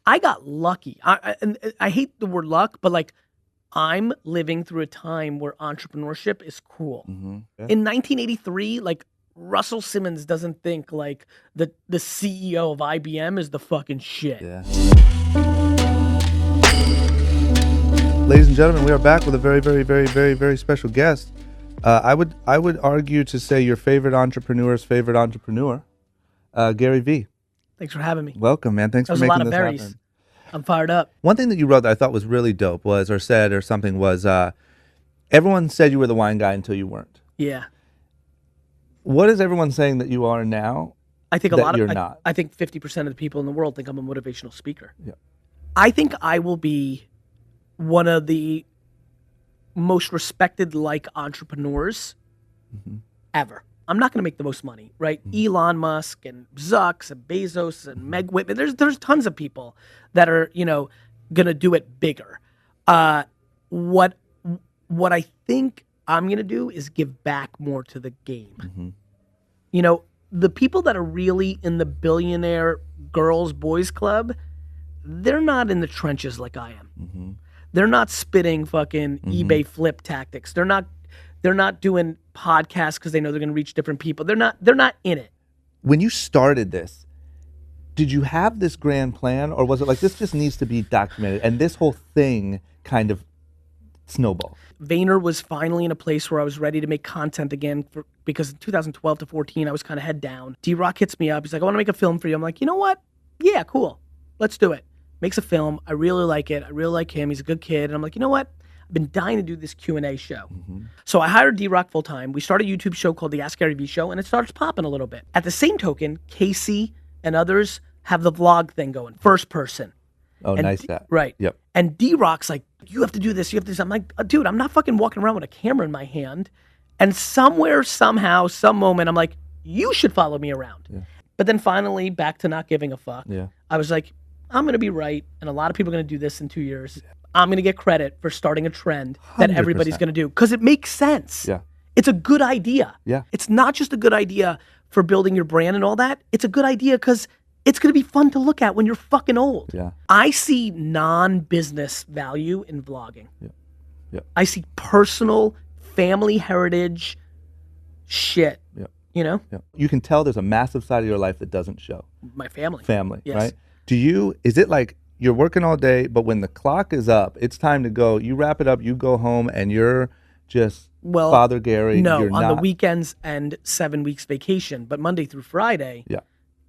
I got lucky. And I hate the word luck, but like I'm living through a time where entrepreneurship is cool. Yeah. In 1983, like Russell Simmons doesn't think like the CEO of IBM is the fucking shit. Yeah. Ladies and gentlemen, we are back with a very, very, very, very, very special guest. I would argue to say your favorite entrepreneur's favorite entrepreneur, Garyvee. Thanks for having me. Welcome, man. Thanks for making this happen. That was a lot of berries. I'm fired up. One thing that you wrote that I thought was really dope was, or said, or something was, everyone said you were the wine guy until you weren't. Yeah. What is everyone saying that you are now? I think you're not. I think 50% of the people in the world think I'm a motivational speaker. Yeah. I think I will be one of the most respected entrepreneurs ever. I'm not going to make the most money, right? Elon Musk and Zucks and Bezos and Meg Whitman. There's tons of people that are, going to do it bigger. What I think I'm going to do is give back more to the game. The people that are really in the billionaire girls boys club, they're not in the trenches like I am. They're not spitting fucking eBay flip tactics. They're not doing podcasts because they know they're going to reach different people. They're not in it. When you started this, did you have this grand plan, or was it like this just needs to be documented, and this whole thing kind of snowballed? Vayner was finally in a place where I was ready to make content again because in 2012 to 14, I was kind of head down. D-Rock hits me up. He's like, I want to make a film for you. I'm like, you know what? Yeah, cool. Let's do it. Makes a film. I really like it. I really like him. He's a good kid. And I'm like, you know what? I've been dying to do this Q&A show. So I hired D-Rock full time. We started a YouTube show called the Ask Garyvee Show, and it starts popping a little bit. At the same token, Casey and others have the vlog thing going, first person. Oh, and nice that. Right. Yep. And D-Rock's like, you have to do this, you have to do this. I'm like, dude, I'm not fucking walking around with a camera in my hand. And somewhere, somehow, some moment, I'm like, you should follow me around. Yeah. But then finally, back to not giving a fuck. Yeah. I was like, I'm going to be right, and a lot of people are going to do this in 2 years. I'm going to get credit for starting a trend that 100%. Everybody's going to do, because it makes sense. Yeah. It's a good idea. Yeah. It's not just a good idea for building your brand and all that. It's a good idea because it's going to be fun to look at when you're fucking old. Yeah. I see non-business value in vlogging. Yeah. Yeah. I see personal, family heritage shit. Yeah. Yeah. You can tell there's a massive side of your life that doesn't show. My family. Yes. Right? Is it like you're working all day, but when the clock is up, it's time to go, you wrap it up, you go home, and you're just Father Gary? No, you're on not. the weekends and 7 weeks vacation, but Monday through Friday, Yeah.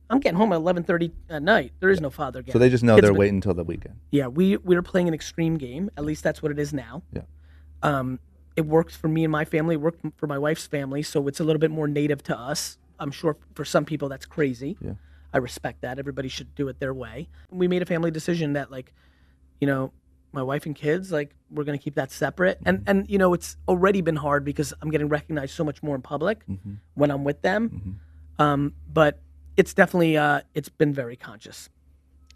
I'm getting home at 11:30 at night. There is no Father Gary. So they just know Kids they're have been- waiting until the weekend. Yeah, we're playing an extreme game. At least that's what it is now. Yeah. It works for me and my family. It worked for my wife's family, so it's a little bit more native to us. I'm sure for some people that's crazy. Yeah. I respect that. Everybody should do it their way. We made a family decision that, my wife and kids, we're going to keep that separate. And it's already been hard because I'm getting recognized so much more in public when I'm with them. But it's definitely, it's been very conscious.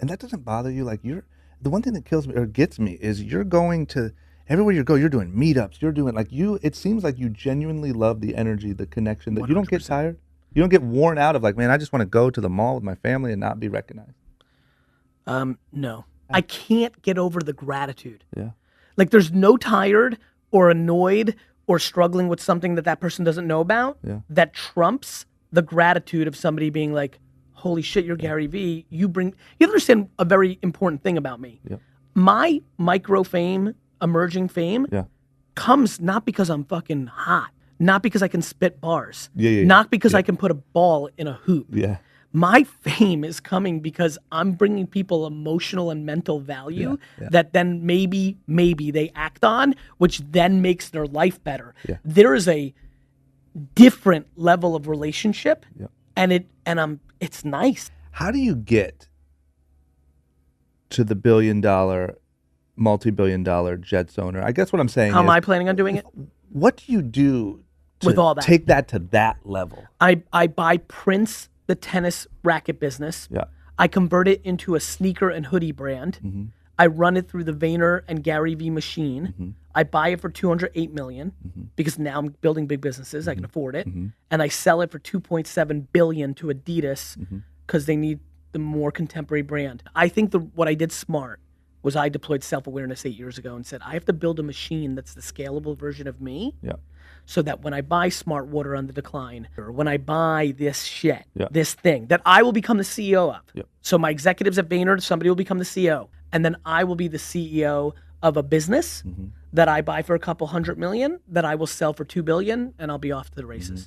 And that doesn't bother you? Like, the one thing that kills me or gets me is you're going to, everywhere you go, you're doing meetups, you're doing, it seems like you genuinely love the energy, the connection, that you don't get 100%. tired. You don't get worn out of man, I just want to go to the mall with my family and not be recognized. No. I can't get over the gratitude. Yeah. There's no tired or annoyed or struggling with something that person doesn't know about that trumps the gratitude of somebody being like, holy shit, you're Garyvee. You understand a very important thing about me. Yeah. My micro fame, emerging fame, Yeah. comes not because I'm fucking hot, not because I can spit bars, Yeah. not because I can put a ball in a hoop. Yeah. My fame is coming because I'm bringing people emotional and mental value that then maybe they act on, which then makes their life better. Yeah. There is a different level of relationship, Yeah. and it's nice. How do you get to the billion-dollar, multi-billion-dollar Jets owner? I guess what I'm saying How is, am I planning on doing it? what do you do to With all that? take that to that level? I buy Prince, the tennis racket business. Yeah. I convert it into a sneaker and hoodie brand. I run it through the Vayner and Garyvee machine. I buy it for $208 million because now I'm building big businesses. I can afford it. And I sell it for $2.7 billion to Adidas because they need the more contemporary brand. I think what I did smart was I deployed self-awareness 8 years ago and said, I have to build a machine that's the scalable version of me. Yeah. So that when I buy smart water on the decline, or when I buy this shit, Yeah. this thing, that I will become the CEO of. Yeah. So my executives at Vayner, somebody will become the CEO. And then I will be the CEO of a business that I buy for a couple $100 million, that I will sell for $2 billion, and I'll be off to the races.